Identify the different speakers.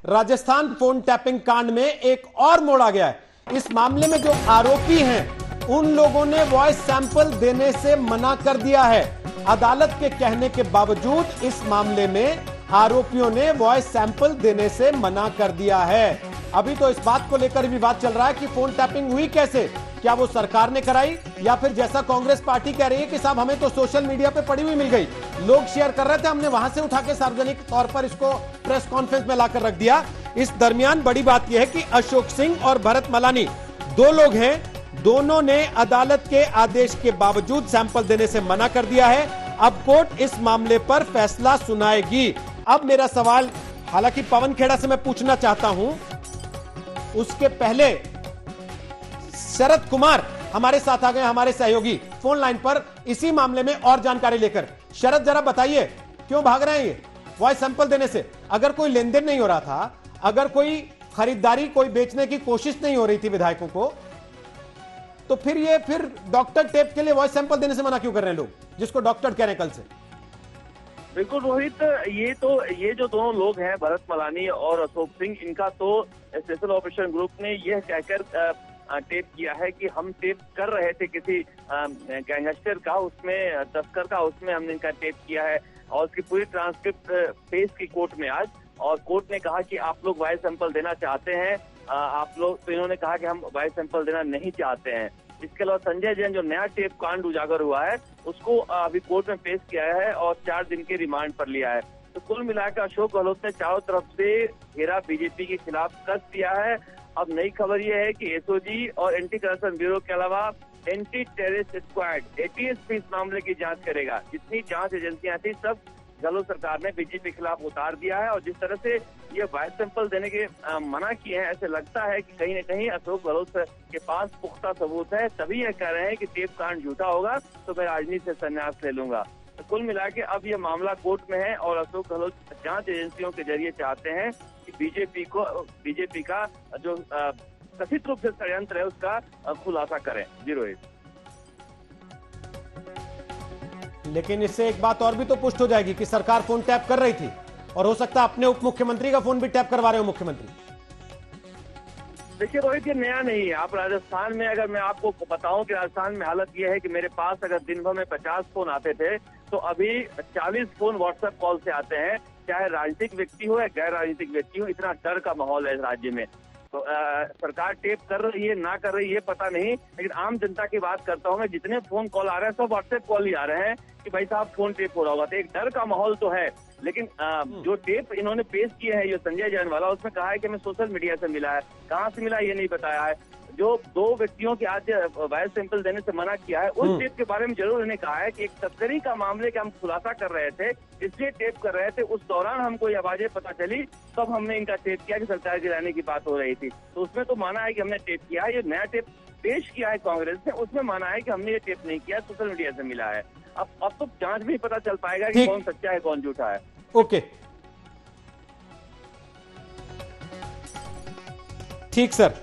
Speaker 1: Rajasthan phone tapping कांड में एक और मोड़ आ गया है। इस मामले में जो आरोपी हैं उन लोगों ने वॉइस सैंपल देने से मना कर दिया है। अदालत के कहने के बावजूद इस मामले में आरोपियों ने वॉइस सैंपल देने से मना कर दिया है। अभी तो इस बात को लेकर विवाद चल रहा है कि फोन टैपिंग हुई कैसे, क्या वो सरकार ने कराई या फिर जैसा कांग्रेस पार्टी कह रही है कि साहब हमें तो सोशल मीडिया पे पड़ी हुई मिल गई, लोग शेयर कर रहे थे, हमने वहां से उठा के सार्वजनिक तौर पर इसको प्रेस कॉन्फ्रेंस में लाकर रख दिया। इस दरमियान बड़ी बात यह है कि अशोक सिंह और भरत मलानी दो लोग हैं, दोनों ने अदालत के आदेश के बावजूद सैंपल देने से मना कर दिया है। अब कोर्ट इस मामले पर फैसला सुनाएगी। अब मेरा सवाल हालांकि पवन खेड़ा से मैं पूछना चाहता हूं, उसके पहले शरद कुमार हमारे साथ आ गए, हमारे सहयोगी फोन लाइन पर इसी मामले में और जानकारी लेकर। शरद, जरा बताइए क्यों भाग रहे हैं ये वॉइस सैंपल देने से? अगर कोई लेन देन नहीं हो रहा था, अगर कोई खरीदारी, कोई बेचने की कोशिश नहीं हो रही थी विधायकों को, तो फिर डॉक्टर टेप के लिए वॉइस सैंपल देने से मना क्यों कर रहे हैं लोग, जिसको डॉक्टर कह रहे हैं कल से?
Speaker 2: बिल्कुल रोहित, ये जो दोनों लोग हैं भरत मलानी और अशोक सिंह, इनका तो स्पेशल ऑपरेशन ग्रुप ने यह कहकर टेप किया है कि हम टेप कर रहे थे किसी गैंगस्टर का, उसमें तस्कर का, उसमें हमने इनका टेप किया है और उसकी पूरी ट्रांसक्रिप्ट पेश की कोर्ट में आज। और कोर्ट ने कहा कि आप लोग वॉइस सैंपल देना चाहते हैं, आप लोग, तो इन्होंने कहा कि हम वॉइस सैंपल देना नहीं चाहते हैं। इसके अलावा संजय जैन जो नया टेप कांड उजागर हुआ है उसको अभी कोर्ट में पेश किया है और 4 दिन के रिमांड पर लिया है। तो कुल मिलाकर अशोक गहलोत ने चारों तरफ से घेरा बीजेपी के खिलाफ कस दिया है। अब नई खबर यह है कि एसओजी और एंटी करप्शन ब्यूरो के अलावा एंटी टेररिस्ट स्क्वाड एटीएस भी इस मामले की जांच करेगा। जितनी जांच एजेंसियां थी सब गहलोत सरकार ने बीजेपी के खिलाफ उतार दिया है। और जिस तरह से ये वॉइस सैंपल देने के मना किए हैं, ऐसे लगता है कि कहीं न कहीं अशोक गहलोत के पास पुख्ता सबूत है, तभी ये कह रहे हैं कि टेप कांड झूठा होगा तो मैं राजनीति से संन्यास ले लूंगा। तो कुल मिला के अब ये मामला कोर्ट में है और अशोक गहलोत जांच एजेंसियों के जरिए चाहते हैं कि बीजेपी का जो कथित रूप से षड्यंत्र है उसका खुलासा करें। जी रोहित,
Speaker 1: लेकिन इससे एक बात और भी तो पुष्ट हो जाएगी कि सरकार फोन टैप कर रही थी और हो सकता है अपने उप मुख्यमंत्री का फोन भी टैप करवा रहे हो मुख्यमंत्री।
Speaker 2: देखिए रोहित, ये नया नहीं है। आप राजस्थान में, अगर मैं आपको बताऊं कि राजस्थान में हालत ये है कि मेरे पास अगर दिन भर में 50 फोन आते थे तो अभी 40 फोन व्हाट्सएप कॉल से आते हैं, चाहे राजनीतिक व्यक्ति हो या गैर राजनीतिक व्यक्ति हो। इतना डर का माहौल है इस राज्य में। तो सरकार टेप कर रही है ना कर रही है पता नहीं, लेकिन आम जनता की बात करता हूँ मैं, जितने फोन कॉल आ रहे हैं सब व्हाट्सएप कॉल ही आ रहे हैं कि भाई साहब फोन टेप हो रहा होगा। तो एक डर का माहौल तो है। लेकिन जो टेप इन्होंने पेश किया है ये संजय जैन वाला, उसमें कहा है कि हमें सोशल मीडिया से मिला है, कहाँ से मिला ये नहीं बताया है। जो 2 व्यक्तियों के आज वॉइस सैंपल देने से मना किया है, उस टेप के बारे में जरूर इन्हें कहा है कि एक तस्करी का मामले का हम खुलासा कर रहे थे, इसलिए टेप कर रहे थे। उस दौरान हमको ये आवाजें पता चली, तब हमने इनका टेप किया कि सरकार गिराने की बात हो रही थी। तो उसमें तो माना है कि हमने टेप किया है। ये नया टेप पेश किया है कांग्रेस ने, उसमें माना है कि हमने ये टेप नहीं किया, सोशल मीडिया से मिला है। अब तो जांच में ही पता चल पाएगा कि कौन सच्चा है कौन झूठा है।
Speaker 1: ओके, ठीक सर।